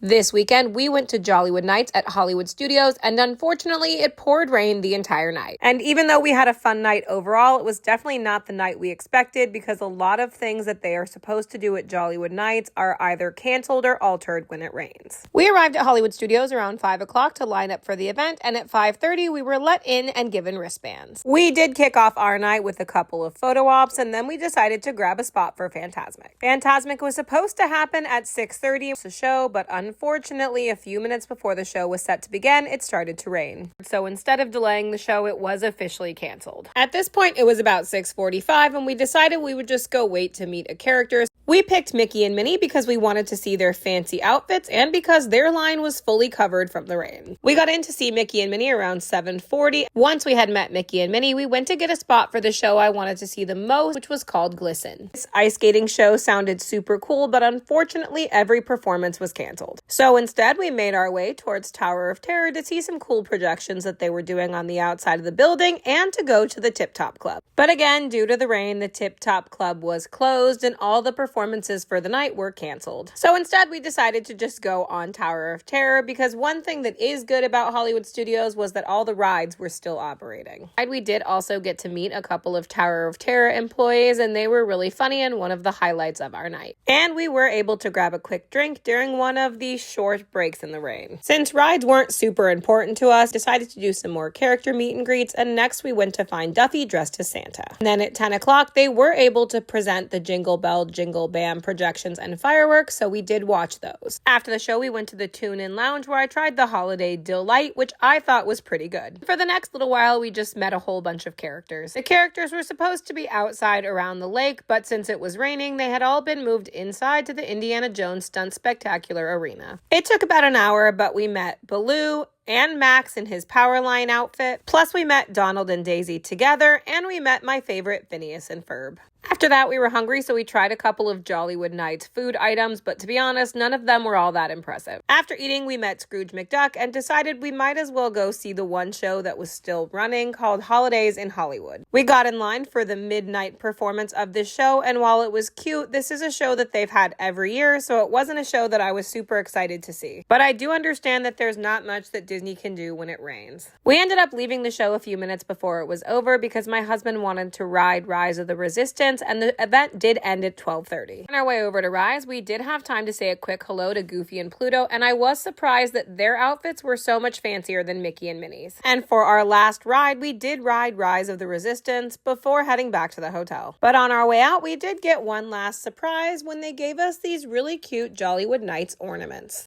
This weekend, we went to Jollywood Nights at Hollywood Studios, and unfortunately, it poured rain the entire night. And even though we had a fun night overall, it was definitely not the night we expected because a lot of things that they are supposed to do at Jollywood Nights are either canceled or altered when it rains. We arrived at Hollywood Studios around 5 o'clock to line up for the event, and at 5:30, we were let in and given wristbands. We did kick off our night with a couple of photo ops, and then we decided to grab a spot for Fantasmic. Fantasmic was supposed to happen at 6:30 the show, but unfortunately, a few minutes before the show was set to begin, it started to rain. So instead of delaying the show, it was officially canceled. At this point, it was about 6:45, and we decided we would just go wait to meet a character. We picked Mickey and Minnie because we wanted to see their fancy outfits and because their line was fully covered from the rain. We got in to see Mickey and Minnie around 7:40. Once we had met Mickey and Minnie, we went to get a spot for the show I wanted to see the most, which was called Glisten. This ice skating show sounded super cool, but unfortunately, every performance was canceled. So instead, we made our way towards Tower of Terror to see some cool projections that they were doing on the outside of the building and to go to the Tip Top Club. But again, due to the rain, the Tip Top Club was closed and all the performances for the night were canceled. So instead, we decided to just go on Tower of Terror because one thing that is good about Hollywood Studios was that all the rides were still operating. We did also get to meet a couple of Tower of Terror employees, and they were really funny and one of the highlights of our night. And we were able to grab a quick drink during one of the short breaks in the rain. Since rides weren't super important to us, decided to do some more character meet and greets, and next we went to find Duffy dressed as Santa. And then at 10 o'clock, they were able to present the Jingle Bell, Jingle Bam projections and fireworks, so we did watch those. After the show, we went to the Tune-In Lounge where I tried the Holiday Delight, which I thought was pretty good. For the next little while, we just met a whole bunch of characters. The characters were supposed to be outside around the lake, but since it was raining, they had all been moved inside to the Indiana Jones Stunt Spectacular Arena. It took about an hour, but we met Baloo and Max in his Powerline outfit. Plus, we met Donald and Daisy together, and we met my favorite Phineas and Ferb. After that, we were hungry, so we tried a couple of Jollywood Nights food items, but to be honest, none of them were all that impressive. After eating, we met Scrooge McDuck and decided we might as well go see the one show that was still running called Holidays in Hollywood. We got in line for the midnight performance of this show, and while it was cute, this is a show that they've had every year, so it wasn't a show that I was super excited to see. But I do understand that there's not much that Disney can do when it rains. We ended up leaving the show a few minutes before it was over because my husband wanted to ride Rise of the Resistance, and the event did end at 12:30. On our way over to Rise, we did have time to say a quick hello to Goofy and Pluto, and I was surprised that their outfits were so much fancier than Mickey and Minnie's. And for our last ride, we did ride Rise of the Resistance before heading back to the hotel. But on our way out, we did get one last surprise when they gave us these really cute Jollywood Nights ornaments.